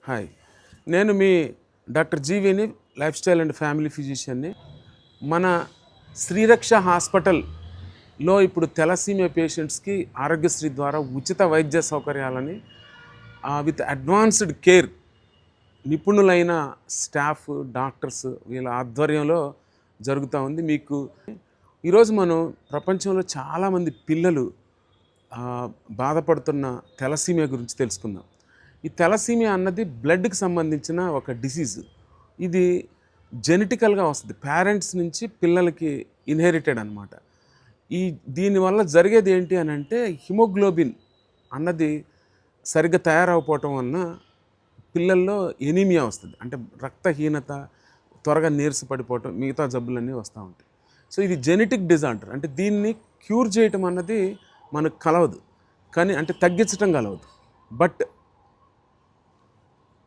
Hi, నేను మీ doctor జీవిని, life style and family ఫిజిషియన్ని. మన శ్రీరక్ష హాస్పిటల్లో ఇప్పుడు తెలసీమియా పేషెంట్స్కి ఆరోగ్యశ్రీ ద్వారా ఉచిత వైద్య సౌకర్యాలని విత్ అడ్వాన్స్డ్ కేర్ నిపుణులైన స్టాఫ్, డాక్టర్స్ వీళ్ళ ఆధ్వర్యంలో జరుగుతూ ఉంది. మీకు ఈరోజు మనం ప్రపంచంలో చాలామంది పిల్లలు బాధపడుతున్న తెలసీమియా గురించి తెలుసుకుందాం. ఈ తెలసీమియా అన్నది బ్లడ్కి సంబంధించిన ఒక డిసీజ్. ఇది జెనెటికల్గా వస్తుంది, పేరెంట్స్ నుంచి పిల్లలకి ఇన్హెరిటెడ్ అనమాట. దీనివల్ల జరిగేది ఏంటి అని అంటే హిమోగ్లోబిన్ అన్నది సరిగ్గా తయారవకపోవటం వలన పిల్లల్లో ఎనీమియా వస్తుంది. అంటే రక్తహీనత, త్వరగా నీరసపడిపోవటం, మిగతా జబ్బులన్నీ వస్తూ ఉంటాయి. సో ఇది జెనెటిక్ డిజార్డర్. అంటే దీన్ని క్యూర్ చేయటం అన్నది మనకు కలవదు, కానీ అంటే తగ్గించటం కలవదు. బట్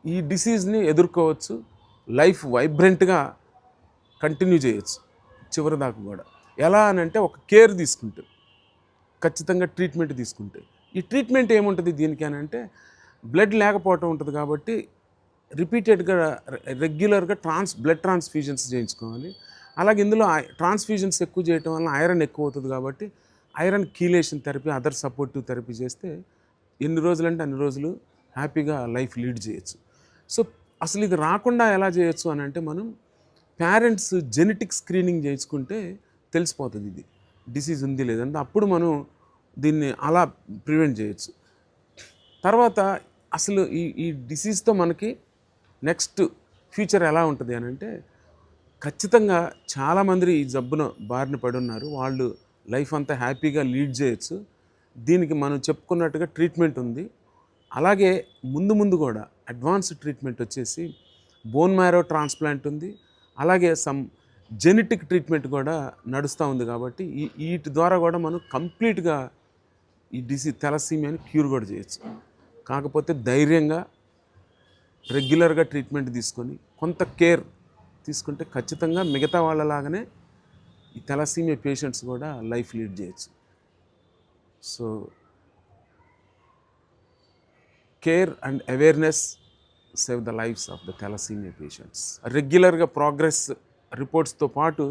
ఈ డిసీజ్ని ఎదుర్కోవచ్చు, లైఫ్ వైబ్రెంట్గా కంటిన్యూ చేయొచ్చు చివరి దాకా కూడా. ఎలా అని అంటే ఒక కేర్ తీసుకుంటే, ఖచ్చితంగా ట్రీట్మెంట్ తీసుకుంటే. ఈ ట్రీట్మెంట్ ఏముంటుంది దీనికి అని అంటే బ్లడ్ లేకపోవటం ఉంటుంది కాబట్టి రిపీటెడ్గా రెగ్యులర్గా బ్లడ్ ట్రాన్స్ఫ్యూజన్స్ చేయించుకోవాలి. అలాగే ఇందులో ట్రాన్స్ఫ్యూజన్స్ ఎక్కువ చేయటం వల్ల ఐరన్ ఎక్కువ అవుతుంది కాబట్టి iron chelation therapy, other supportive therapy చేస్తే ఎన్ని రోజులంటే అన్ని రోజులు హ్యాపీగా లైఫ్ లీడ్ చేయొచ్చు. సో అసలు ఇది రాకుండా ఎలా చేయొచ్చు అని అంటే మనం పేరెంట్స్ జెనెటిక్ స్క్రీనింగ్ చేయించుకుంటే తెలిసిపోతుంది ఇది డిసీజ్ ఉంది లేదంటే, అప్పుడు మనం దీన్ని అలా ప్రివెంట్ చేయొచ్చు. తర్వాత అసలు ఈ డిసీజ్తో మనకి నెక్స్ట్ ఫ్యూచర్ ఎలా ఉంటుంది అని అంటే ఖచ్చితంగా చాలామంది ఈ జబ్బున బారిన పడి ఉన్నారు. వాళ్ళు లైఫ్ అంతా హ్యాపీగా లీడ్ చేయొచ్చు. దీనికి మనం చెప్పుకున్నట్టుగా ట్రీట్మెంట్ ఉంది. అలాగే ముందు కూడా అడ్వాన్స్డ్ ట్రీట్మెంట్ వచ్చేసి బోన్ మ్యారో ట్రాన్స్ప్లాంట్ ఉంది. అలాగే సమ్ జెనెటిక్ ట్రీట్మెంట్ కూడా నడుస్తూ ఉంది. కాబట్టి వీటి ద్వారా కూడా మనం కంప్లీట్గా ఈ తెలసీమియాని క్యూర్ కూడా చేయొచ్చు. కాకపోతే ధైర్యంగా రెగ్యులర్గా ట్రీట్మెంట్ తీసుకొని కొంత కేర్ తీసుకుంటే ఖచ్చితంగా మిగతా వాళ్ళలాగానే ఈ తెలసీమియా పేషెంట్స్ కూడా లైఫ్ లీడ్ చేయొచ్చు. So care and awareness save the lives of the thalassemia patients. రెగ్యులర్గా ప్రోగ్రెస్ రిపోర్ట్స్తో పాటు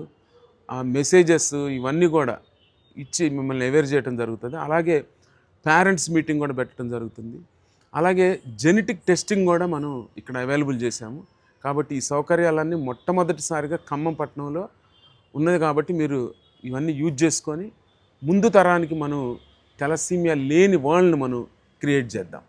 ఆ మెసేజెస్ ఇవన్నీ కూడా ఇచ్చి మిమ్మల్ని అవేర్ చేయడం జరుగుతుంది. అలాగే పేరెంట్స్ మీటింగ్ కూడా పెట్టడం జరుగుతుంది. అలాగే జెనెటిక్ టెస్టింగ్ కూడా మనం ఇక్కడ అవైలబుల్ చేశాము. కాబట్టి ఈ సౌకర్యాలన్నీ మొట్టమొదటిసారిగా ఖమ్మం పట్టణంలో ఉన్నది. కాబట్టి మీరు ఇవన్నీ యూజ్ చేసుకొని ముందు తరానికి మనం తెలసీమియా లేని వరల్డ్ని మనం క్రియేట్ చేద్దాం.